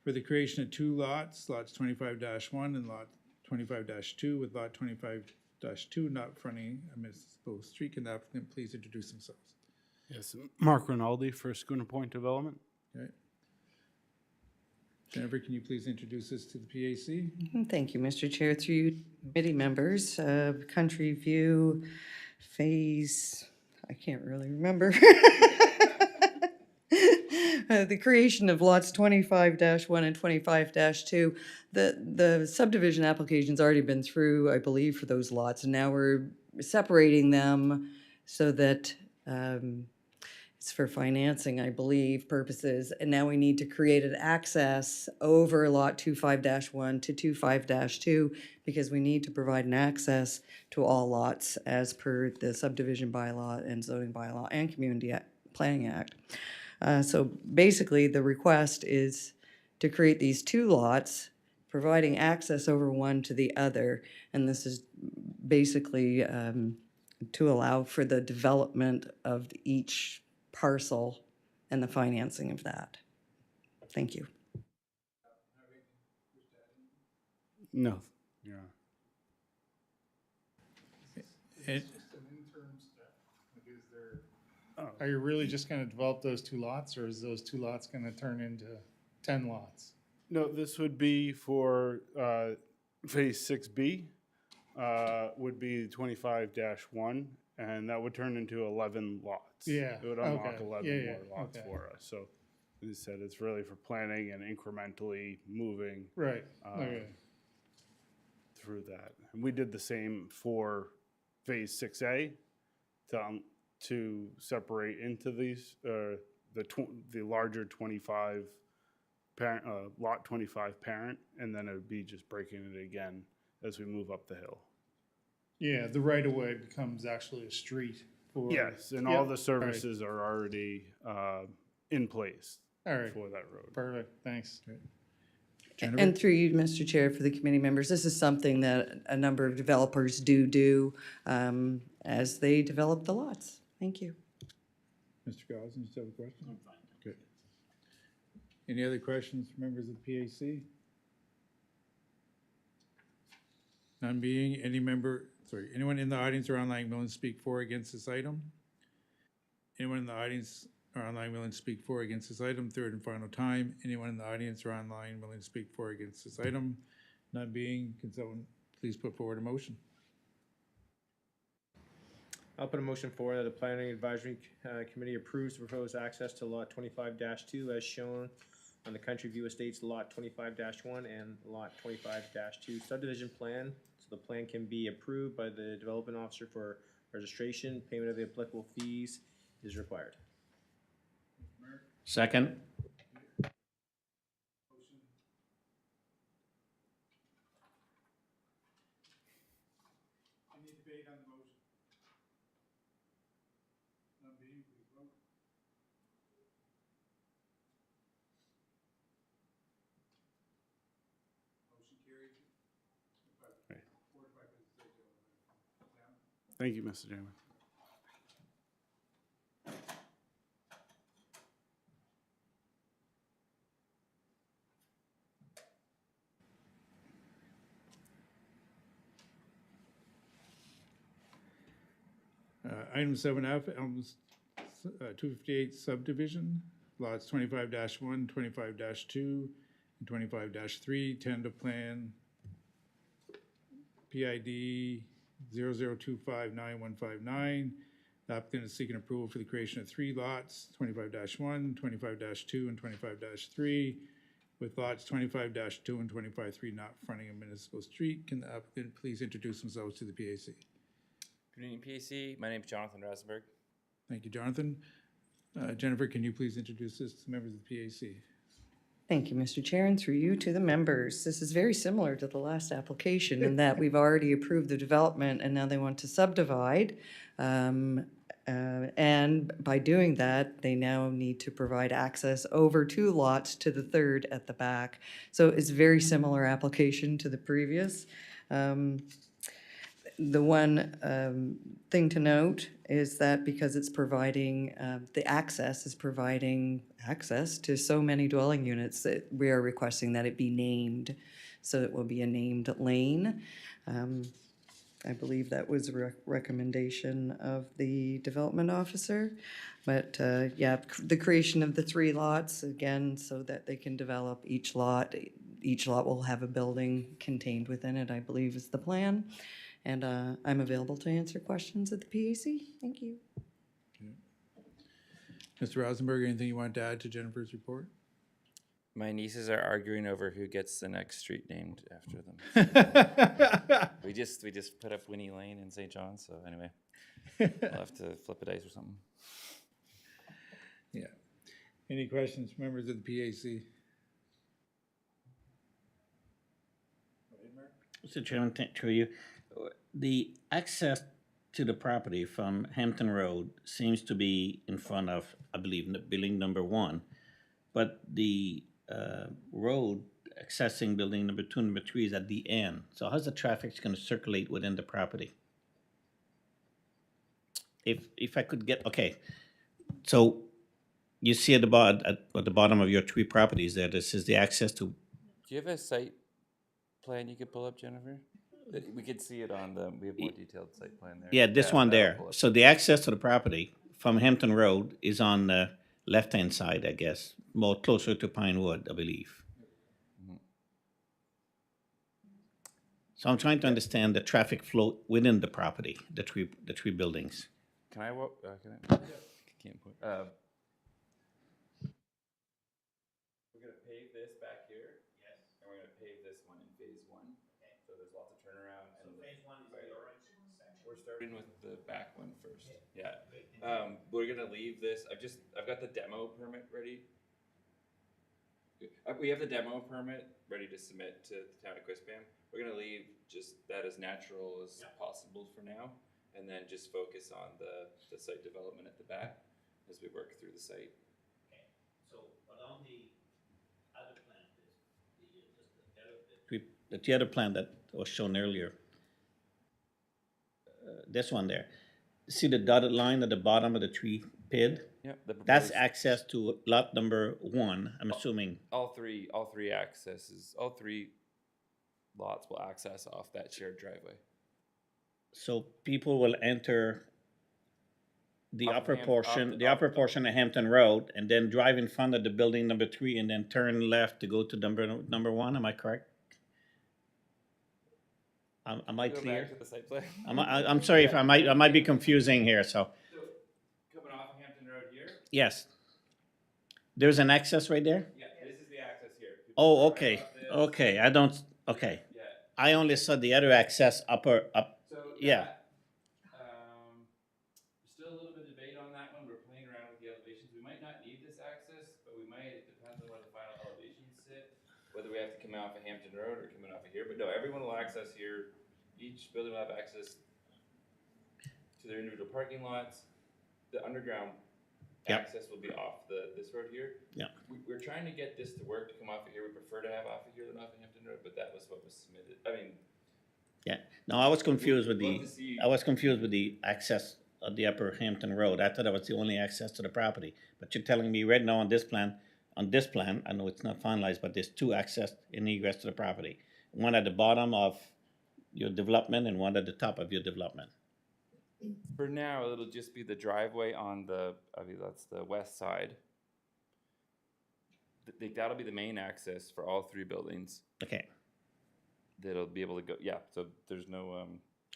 for the creation of 2 lots, lots 25-1 and lot 25-2, with lot 25-2 not fronting a municipal street. Can the applicant please introduce themselves? Yes, Mark Rinaldi for Schooner Point Development. Okay. Jennifer, can you please introduce us to the PAC? Thank you, Mr. Chair. Through you, committee members, Country View Phase, I can't really remember. The creation of lots 25-1 and 25-2. The subdivision application's already been through, I believe, for those lots, and now we're separating them so that it's for financing, I believe, purposes, and now we need to create an access over lot 25-1 to 25-2 because we need to provide an access to all lots as per the subdivision bylaw and zoning bylaw and community planning act. So basically, the request is to create these 2 lots, providing access over one to the other, and this is basically to allow for the development of each parcel and the financing of that. Thank you. No. Yeah. And Are you really just gonna develop those 2 lots, or is those 2 lots gonna turn into 10 lots? No, this would be for Phase 6B, would be 25-1, and that would turn into 11 lots. Yeah, It would unlock okay. 11 Yeah, more lots okay. for us. So, as I said, it's really for planning and incrementally moving Right, okay. through that. And we did the same for Phase 6A to separate into these, the larger 25 parent, lot 25 parent, and then it would be just breaking it again as we move up the hill. Yeah, the right-of-way becomes actually a street for. Yes, and Yeah, all the services are already in place All right, for that road. perfect, thanks. Jennifer? And through you, Mr. Chair, for the committee members, this is something that a number of developers do as they develop the lots. Thank you. Mr. Gosden, you still have a question? I'm fine. Good. Any other questions from members of the PAC? None being, anyone in the audience or online willing to speak for or against this item? Anyone in the audience or online willing to speak for or against this item? Third and final time. Anyone in the audience or online willing to speak for or against this item? None being, can someone please put forward a motion? I'll put a motion forward that the Planning Advisory Committee approves the proposed access to lot 25-2 as shown on the Country View Estates lot 25-1 and lot 25-2 subdivision plan. So the plan can be approved by the development officer for registration. Payment of the applicable fees is required. Second? Any debate on the motion? None being, please vote. Motion carried. Right. 45 minutes later. Sam? Thank you, Mr. Chairman. Item 7F, Elms 258 subdivision, lots 25-1, 25-2, and 25-3, tentative plan PID 00259159. The applicant is seeking approval for the creation of 3 lots, 25-1, 25-2, and 25-3, with lots 25-2 and 25-3 not fronting a municipal street. Can the applicant please introduce themselves to the PAC? Good evening, PAC. My name is Jonathan Rasenberg. Thank you, Jonathan. Jennifer, can you please introduce this to members of the PAC? Thank you, Mr. Chair, and through you to the members. This is very similar to the last application in that we've already approved the development and now they want to subdivide. And by doing that, they now need to provide access over 2 lots to the third at the back. So it's a very similar application to the previous. The one thing to note is that because it's providing, the access is providing access to so many dwelling units that we are requesting that it be named. So it will be a named lane. I believe that was a recommendation of the development officer. But yeah, the creation of the 3 lots, again, so that they can develop each lot. Each lot will have a building contained within it, I believe is the plan. And I'm available to answer questions at the PAC. Thank you. Mr. Rosenberg, anything you want to add to Jennifer's report? My nieces are arguing over who gets the next street named after them. we just put up Winnie Lane in St. John, so anyway, I'll have to flip a dice or something. Yeah. Any questions, members of the PAC? Mr. Chairman, through you, the access to the property from Hampton Road seems to be in front of, I believe, building number 1, but the road accessing building number 2, number 3 is at the end. So how's the traffic going to circulate within the property? If I could get, okay, so you see at the bottom of your 3 properties there, this is the access to. Do you have a site plan you could pull up, Jennifer? We could see it on the. We have more detailed site plan there. Yeah, this one that'll there. pull up. So the access to the property from Hampton Road is on the left-hand side, I guess, more closer to Pinewood, I believe. So I'm trying to understand the traffic flow within the property, the three buildings. Can I walk? Can't point. We're gonna pave this back here. Yes. And we're gonna pave this one in phase 1. Okay. So there's lots of turnaround. So phase 1 is the orange section. We're starting with the back one first. Yeah. We're gonna leave this. I've got the demo permit ready. We have the demo permit ready to submit to the town of Quispam. We're gonna leave just that as natural as possible for now, and then just focus on the site development at the back as we work through the site. Okay, so, but on the other plan, The other plan that was shown earlier, this one there. See the dotted line at the bottom of the tree PID? Yep. That's access to lot number 1, I'm assuming. All three accesses, all 3 lots will access off that shared driveway. So people will enter the Off of upper Ham- portion, off the- the off upper the- portion of Hampton Road, and then drive in front of the building number 3, and then turn left to go to number 1. Am I correct? Am I Go clear? back to the site plan. I'm sorry if I might be confusing here. So So, coming off of Hampton Road here, yes, there's an access right there. yeah, this is the access here. People Oh, drive okay, up this. okay. I don't. Okay, Yeah, I only saw the other access up. so Yeah. that, there's still a little bit of debate on that one. We're playing around with the elevations. We might not need this access, but we might. It depends on where the final elevations sit. Whether we have to come off of Hampton Road or coming off of here. But no, everyone will access here. Each building will have access to their individual parking lots. The underground Yep. access will be off this road here. Yeah. We're trying to get this to work to come off of here. We prefer to have off of here than off of Hampton Road, but that was what was submitted. I mean, Yeah. No, I was confused with Love the. to see- I was confused with the access of the upper Hampton Road. I thought that was the only access to the property. But you're telling me right now on this plan, I know it's not finalized, but there's 2 access and egress to the property. One at the bottom of your development and one at the top of your development. for now, it'll just be the driveway on that's the west side. That'll be the main access for all 3 buildings. Okay. That'll be able to go, yeah, so there's no,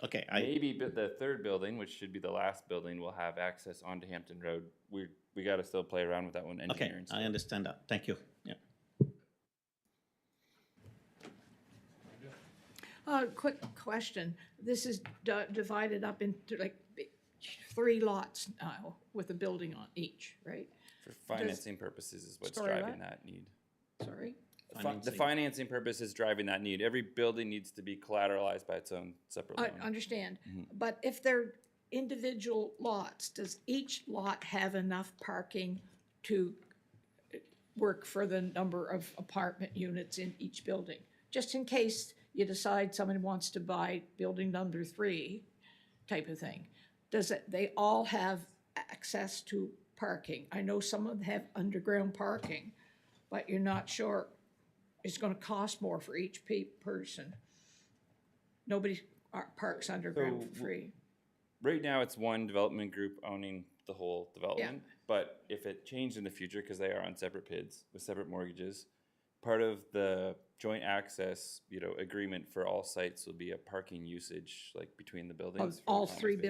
Okay. maybe the 3rd building, which should be the last building, will have access onto Hampton Road. We gotta still play around with that one, Okay. engineering. I understand that. Thank you. Yeah. Quick question. This is divided up into like 3 lots now with a building on each, right? For financing purposes is what's Sorry, driving what? that need. Sorry? The financing purpose is driving that need. Every building needs to be collateralized by its own separate I loan. understand. Mhm. But if they're individual lots, does each lot have enough parking to work for the number of apartment units in each building? Just in case you decide someone wants to buy building number 3 type of thing. They all have access to parking? I know some of them have underground parking, but you're not sure it's gonna cost more for each person. Nobody parks underground for So, free. Right now, it's one development group owning the whole development. But if it changed in the future, because they are on separate PIDs with separate mortgages, part of the joint access, agreement for all sites will be a parking usage, like between the buildings. Of for the all common 3 spaces.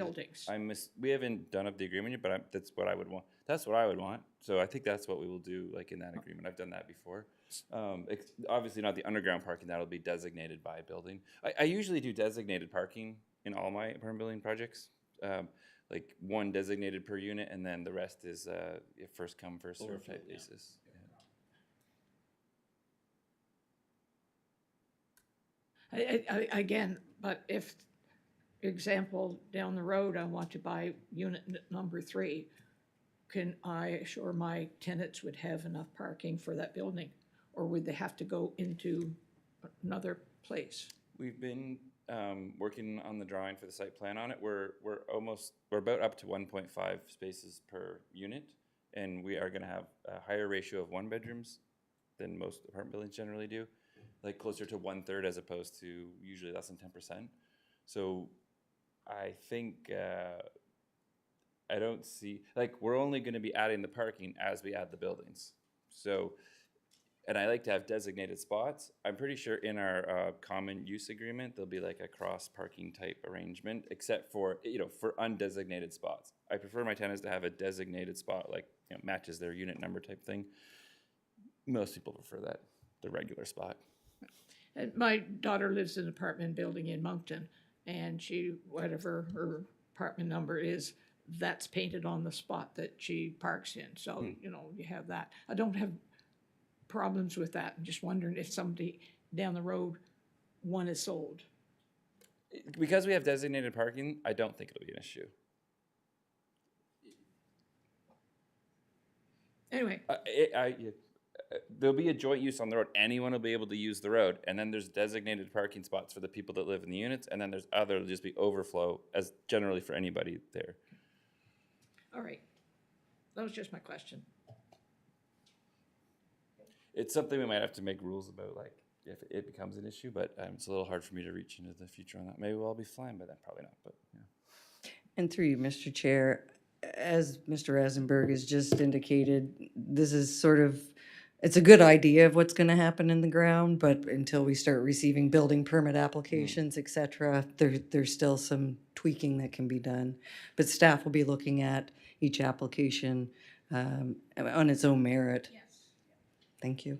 buildings. We haven't done up the agreement yet, but that's what I would want. That's what I would want. So I think that's what we will do, like in that agreement. I've done that before. Obviously not the underground parking, that'll be designated by building. I usually do designated parking in all my apartment building projects. Like 1 designated per unit, and then the rest is a first come, first served type basis. Again, but if, example, down the road, I want to buy unit number 3, can I assure my tenants would have enough parking for that building? Or would they have to go into another place? We've been working on the drawing for the site plan on it. We're about up to 1.5 spaces per unit, and we are going to have a higher ratio of 1-bedrooms than most apartment buildings generally do, like closer to 1/3 as opposed to usually less than 10%. So I think I don't see, like, we're only going to be adding the parking as we add the buildings. So, and I like to have designated spots. I'm pretty sure in our common use agreement, there'll be like a cross parking type arrangement, except for, for undesignated spots. I prefer my tenants to have a designated spot, like, matches their unit number type thing. Most people prefer that, the regular spot. And my daughter lives in an apartment building in Moncton, and whatever her apartment number is, that's painted on the spot that she parks in. So, you have that. I don't have problems with that. I'm just wondering if somebody down the road, one is sold. Because we have designated parking, I don't think it'll be an issue. Anyway, there'll be a joint use on the road. Anyone will be able to use the road, and then there's designated parking spots for the people that live in the units, and then there's that'll just be overflow as generally for anybody there. all right. That was just my question. It's something we might have to make rules about, like if it becomes an issue, but it's a little hard for me to reach into the future on that. Maybe we'll be flying by then, probably not, but yeah. And through you, Mr. Chair, as Mr. Rosenberg has just indicated, this is sort of, it's a good idea of what's gonna happen in the ground, but until we start receiving building permit applications, et cetera, there's still some tweaking that can be done. But staff will be looking at each application on its own merit. Yes. Thank you.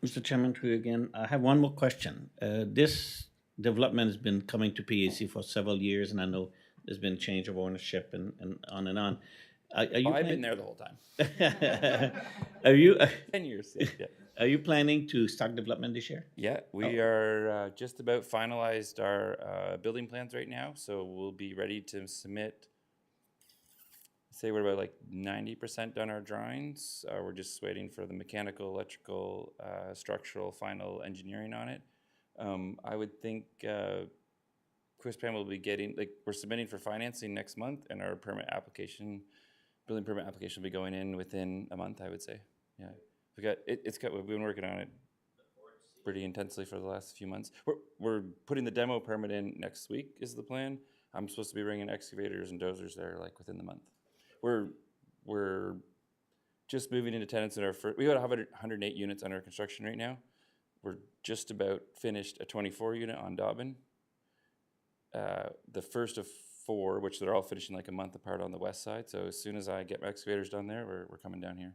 Mr. Chairman, to you again. I have one more question. This development has been coming to PAC for several years, and I know there's been change of ownership and on and on. Are you I've been there the whole time. Are you 10 years. Yeah. are you planning to start development this year? Yeah, we are just about finalized our building plans right now, so we'll be ready to submit. Say we're about like 90% done our drawings. We're just waiting for the mechanical, electrical, structural, final engineering on it. I would think Quispam will be getting, like, we're submitting for financing next month, and our permit application, building permit application will be going in within a month, I would say. Yeah, we've been working on it pretty intensely for the last few months. We're putting the demo permit in next week is the plan. I'm supposed to be bringing excavators and dozers there like within the month. We're just moving into tenants in our first, we got 108 units under construction right now. We're just about finished a 24 unit on Dobbin. The first of 4, which they're all finishing like a month apart on the west side. So as soon as I get my excavators done there, we're coming down here.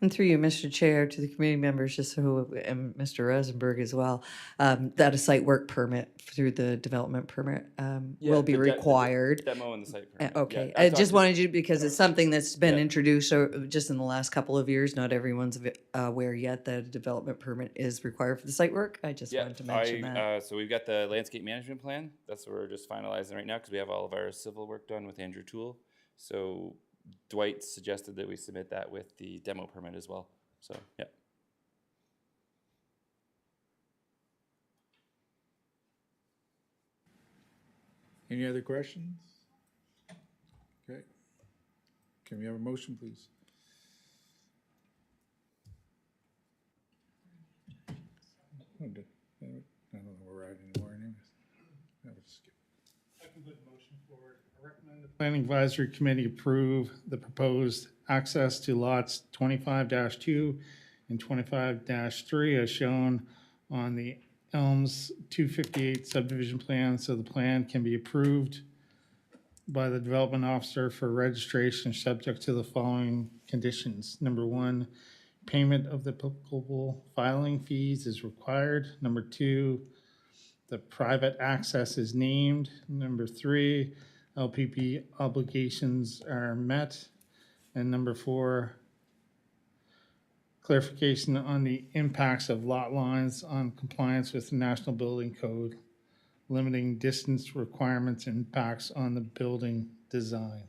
And through you, Mr. Chair, to the committee members, just so, and Mr. Rosenberg as well, that a site work permit through the development permit will be required. Demo and the site permit. Okay, Yeah, I just wanted you, because it's something that's been introduced just in the last couple of years. Not everyone's aware yet that a development permit is required for the site work. I just wanted to mention that. So we've got the landscape management plan. That's what we're just finalizing right now because we have all of our civil work done with Andrew Toole. So Dwight suggested that we submit that with the demo permit as well. So, yeah. Any other questions? Okay. Can we have a motion, please? I don't know where we're at anymore anyways. That was skip. I can put the motion forward. I recommend the Planning Advisory Committee approve the proposed access to lots 25-2 and 25-3 as shown on the Elms 258 subdivision plan, so the plan can be approved by the development officer for registration subject to the following conditions. Number 1, payment of the applicable filing fees is required. Number 2, the private access is named. Number 3, LPP obligations are met. And number 4, clarification on the impacts of lot lines on compliance with the National Building Code, limiting distance requirements and impacts on the building design.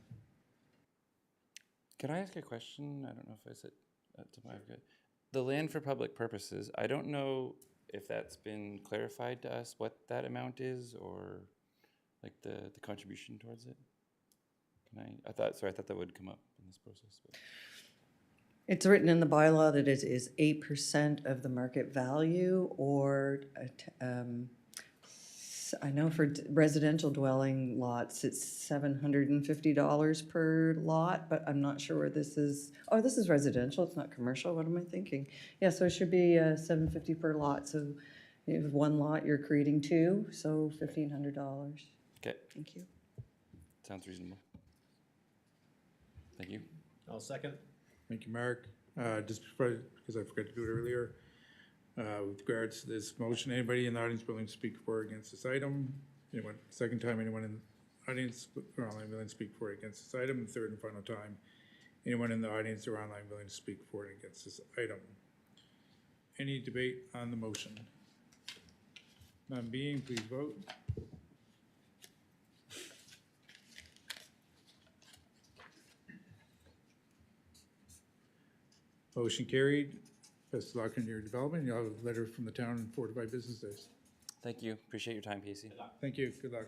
Can I ask a question? I don't know if I said that to my the land for public purposes. I don't know if that's been clarified to us what that amount is or like the contribution towards it. I thought that would come up in this process. But. It's written in the bylaw that it is 8% of the market value, or I know for residential dwelling lots, it's $750 per lot, but I'm not sure where this is. Oh, this is residential, it's not commercial. What am I thinking? Yeah, so it should be $750 per lot. So if one lot, you're creating 2, so $1,500. Okay. Thank you. Sounds reasonable. Thank you. I'll second. Thank you, Mark. Just because I forgot to do it earlier, with regards to this motion, anybody in the audience willing to speak for or against this item? Anyone, second time, anyone in the audience or online willing to speak for or against this item? Third and final time, anyone in the audience or online willing to speak for or against this item? Any debate on the motion? None being, please vote. Motion carried. Best of luck in your development. You'll have a letter from the town in 4 to 5 business days. Thank you. Appreciate your time, Casey. Thank you. Good luck.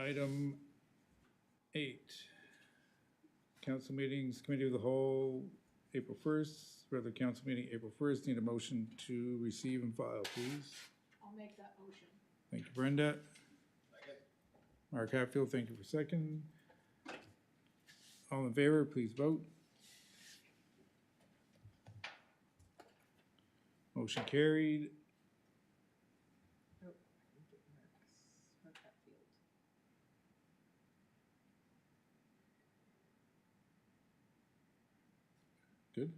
Item 8, council meetings, committee of the whole, April 1st, regular council meeting, April 1st. Need a motion to receive and file, please. I'll make that motion. Thank you, Brenda. Mark Hatfield, thank you for second. All in favor, please vote. Motion carried. Good.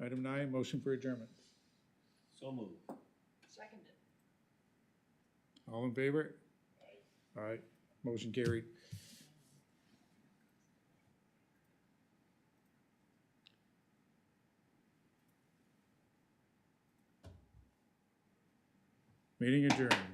Item 9, motion for adjournment. So moved. Seconded. All in favor? Aye. Motion carried. Meeting adjourned.